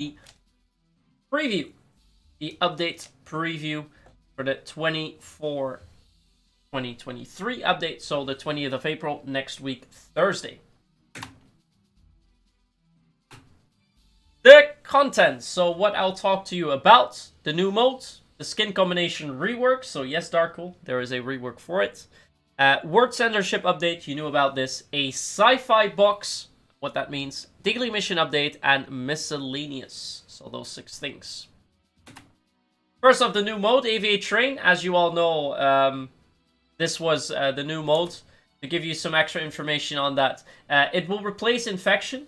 the preview, the update preview for the 2023 update. So the 20th of April, next week, Thursday. The content. So what I'll talk to you about, the new modes, the skin combination rework. So yes, Darkle, there is a rework for it. Word censorship update, you knew about this. A sci-fi box, what that means. Daily mission update and miscellaneous. So those 6 things. First off, the new mode, AVA Train. As you all know, this was the new mode. To give you some extra information on that, it will replace Infection.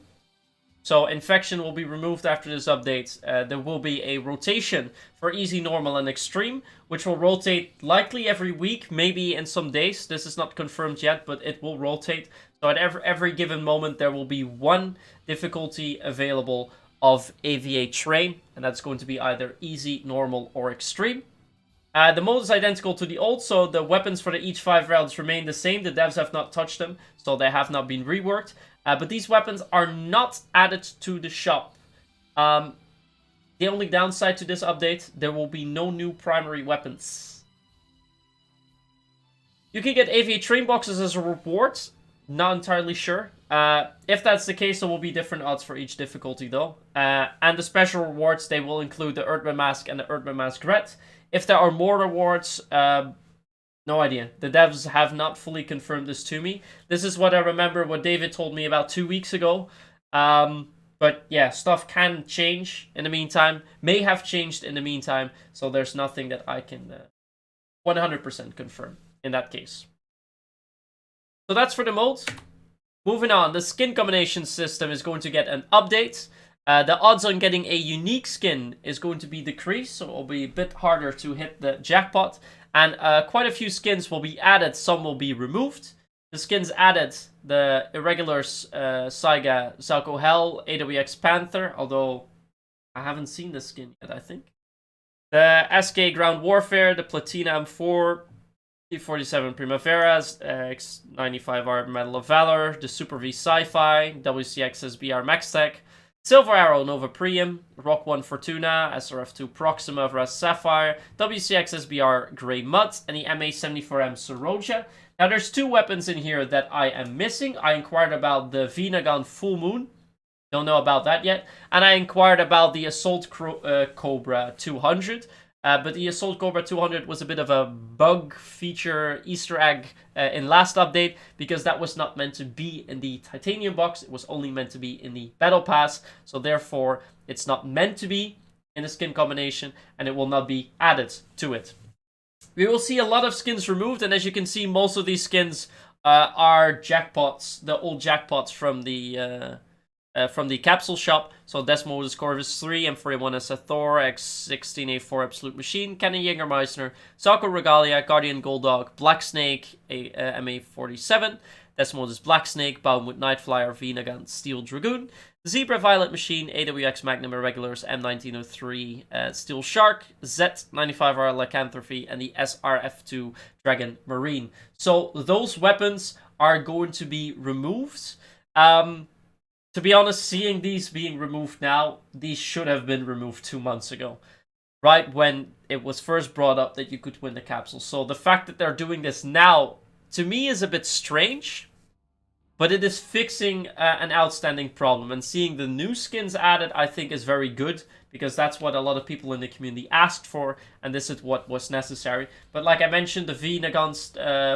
So Infection will be removed after this update. There will be a rotation for Easy, Normal, and Extreme, which will rotate likely every week, maybe in some days. This is not confirmed yet, but it will rotate. So at every given moment, there will be one difficulty available of AVA Train, and that's going to be either Easy, Normal, or Extreme. The mode is identical to the old, so the weapons for each 5 rounds remain the same. The devs have not touched them, so they have not been reworked. But these weapons are not added to the shop. The only downside to this update, there will be no new primary weapons. You can get AVA Train boxes as a reward. Not entirely sure. If that's the case, there will be different odds for each difficulty though. And the special rewards, they will include the Erdmann mask and the Erdmann mask red. If there are more rewards, no idea. The devs have not fully confirmed this to me. This is what I remember what David told me about 2 weeks ago. But yeah, stuff can change in the meantime. May have changed in the meantime. So there's nothing that I can 100% confirm in that case. So that's for the modes. Moving on, the skin combination system is going to get an update. The odds on getting a unique skin is going to be decreased, so it'll be a bit harder to hit the jackpot. And quite a few skins will be added, some will be removed. The skins added, the Irregulars, Saiga, Zalco Hell, AWX Panther, although I haven't seen the skin yet, I think. The SK Ground Warfare, the Platina M4, T47 Primaveras, X95R Medal of Valor, the Super V Sci-Fi, WCX SBR Maxtech, Silver Arrow Nova Priam, Rock 1 Fortuna, SRF2 Proxima Vras Sapphire, WCX SBR Grey Mud, and the MA74M Soroja. Now there's 2 weapons in here that I am missing. I inquired about the Vinagon Full Moon. Don't know about that yet. And I inquired about the Assault Cobra 200. But the Assault Cobra 200 was a bit of a bug feature Easter egg in last update, because that was not meant to be in the Titanium box. It was only meant to be in the Battle Pass. So therefore, it's not meant to be in the skin combination, and it will not be added to it. We will see a lot of skins removed, and as you can see, most of these skins are jackpots, the old jackpots from the capsule shop. So Desmodus Corvus 3, M41 as a Thor, X16A4 Absolute Machine, Cannon Jägermeister, Salco Regalia, Guardian Goldog, Black Snake, MA47, Desmodus Black Snake, Baumwood Nightflyer, Vinagan Steel Dragoon, Zebra Violet Machine, AWX Magnum Irregulars, M1903 Steel Shark, Z95R Lycanthropy, and the SRF2 Dragon Marine. So those weapons are going to be removed. To be honest, seeing these being removed now, these should have been removed 2 months ago. Right when it was first brought up that you could win the capsule. So the fact that they're doing this now, to me, is a bit strange. But it is fixing an outstanding problem. And seeing the new skins added, I think, is very good. Because that's what a lot of people in the community asked for. And this is what was necessary. But like I mentioned, the Vinagon's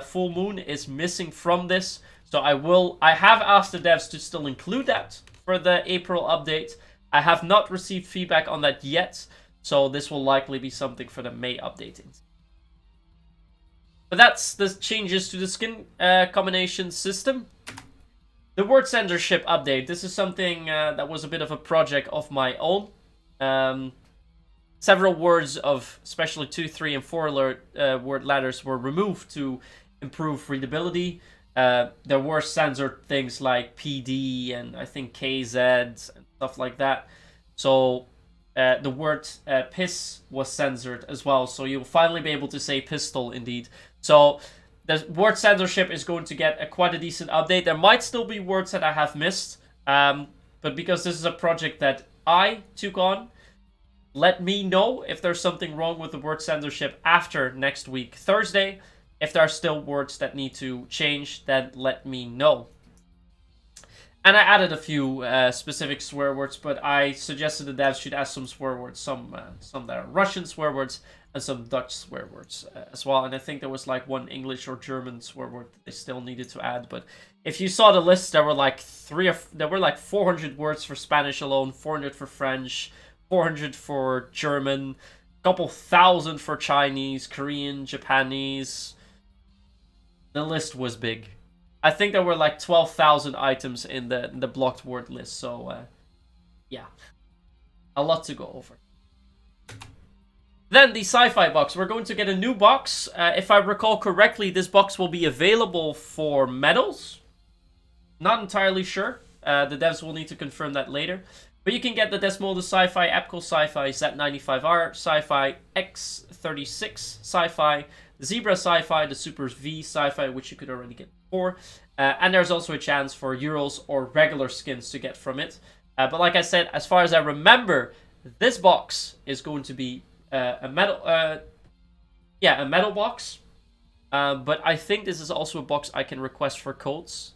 Full Moon is missing from this. So I have asked the devs to still include that for the April update. I have not received feedback on that yet. So this will likely be something for the May updating. But that's the changes to the skin combination system. The word censorship update. This is something that was a bit of a project of my own. Several words of especially 2, 3, and 4 word letters were removed to improve readability. There were censored things like PD and I think KZ and stuff like that. So the word piss was censored as well. So you'll finally be able to say pistol indeed. So the word censorship is going to get quite a decent update. There might still be words that I have missed. But because this is a project that I took on. Let me know if there's something wrong with the word censorship after next week, Thursday. If there are still words that need to change, then let me know. And I added a few specific swear words, but I suggested the devs should add some swear words, some that are Russian swear words and some Dutch swear words as well. And I think there was like one English or German swear word that they still needed to add. But if you saw the list, there were like 400 words for Spanish alone, 400 for French, 400 for German, a couple thousand for Chinese, Korean, Japanese. The list was big. I think there were like 12,000 items in the blocked word list, so yeah, a lot to go over. Then the sci-fi box. We're going to get a new box. If I recall correctly, this box will be available for medals. Not entirely sure. The devs will need to confirm that later. But you can get the Desmodus Sci-Fi, Epko Sci-Fi, Z95R Sci-Fi, X36 Sci-Fi, Zebra Sci-Fi, the Super V Sci-Fi, which you could already get before. And there's also a chance for Euros or regular skins to get from it. But like I said, as far as I remember, this box is going to be a metal box. But I think this is also a box I can request for codes.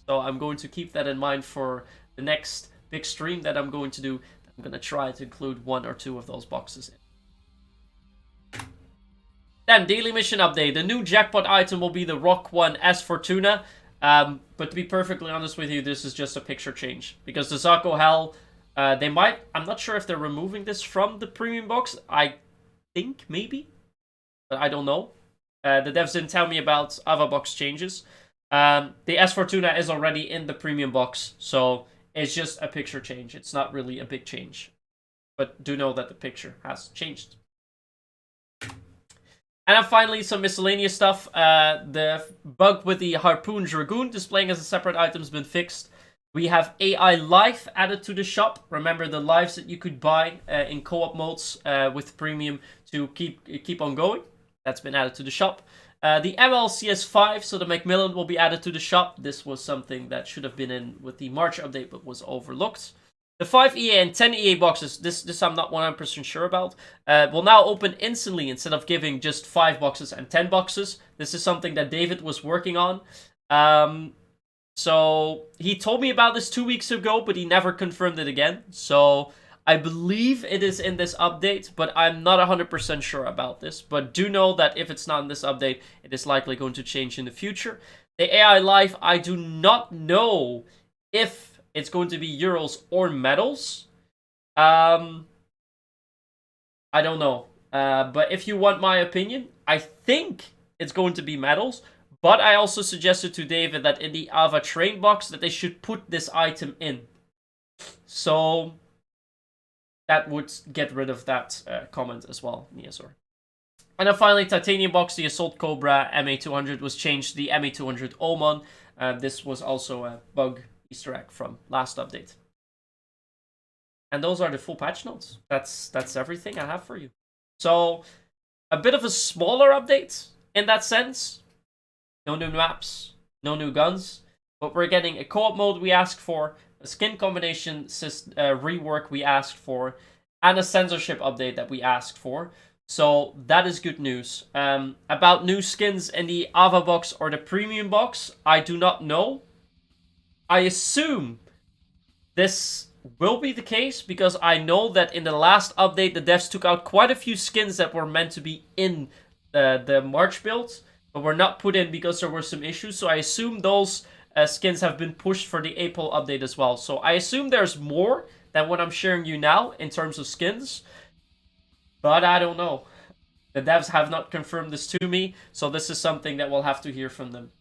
So I'm going to keep that in mind for the next big stream that I'm going to do. I'm going to try to include 1 or 2 of those boxes in. Then, daily mission update. The new jackpot item will be the Rock 1 sFortuna. But to be perfectly honest with you, this is just a picture change. Because the Zako Hell, they might... I'm not sure if they're removing this from the premium box. I think, maybe. But I don't know. The devs didn't tell me about AVA box changes. The sFortuna is already in the premium box. So, it's just a picture change. It's not really a big change. But do know that the picture has changed. And then finally, some miscellaneous stuff. The bug with the Harpoon Dragoon displaying as a separate item has been fixed. We have AI Life added to the shop. Remember the lives that you could buy in co-op modes with premium to keep on going. That's been added to the shop. The MLCS5, so the Macmillan, will be added to the shop. This was something that should have been in with the March update but was overlooked. The 5 EA and 10 EA boxes, this I'm not 100% sure about, will now open instantly instead of giving just 5 boxes and 10 boxes. This is something that David was working on. So he told me about this 2 weeks ago, but he never confirmed it again. So I believe it is in this update, but I'm not 100% sure about this. But do know that if it's not in this update, it is likely going to change in the future. The AI Life, I do not know if it's going to be Euros or medals. I don't know. But if you want my opinion, I think it's going to be medals. But I also suggested to David that in the AVA Train box that they should put this item in. So that would get rid of that comment as well, Niazor. And then finally, Titanium box, the Assault Cobra MA200 was changed to the MA200 Oman. This was also a bug Easter egg from last update. And those are the full patch notes. That's everything I have for you. So, a bit of a smaller update in that sense. No new maps, no new guns. But we're getting a co-op mode we asked for, a skin combination rework we asked for, and a censorship update that we asked for. So, that is good news. About new skins in the AVA box or the premium box, I do not know. I assume this will be the case because I know that in the last update the devs took out quite a few skins that were meant to be in the March build, but were not put in because there were some issues. So I assume those skins have been pushed for the April update as well. So I assume there's more than what I'm sharing you now in terms of skins, but I don't know. The devs have not confirmed this to me, so this is something that we'll have to hear from them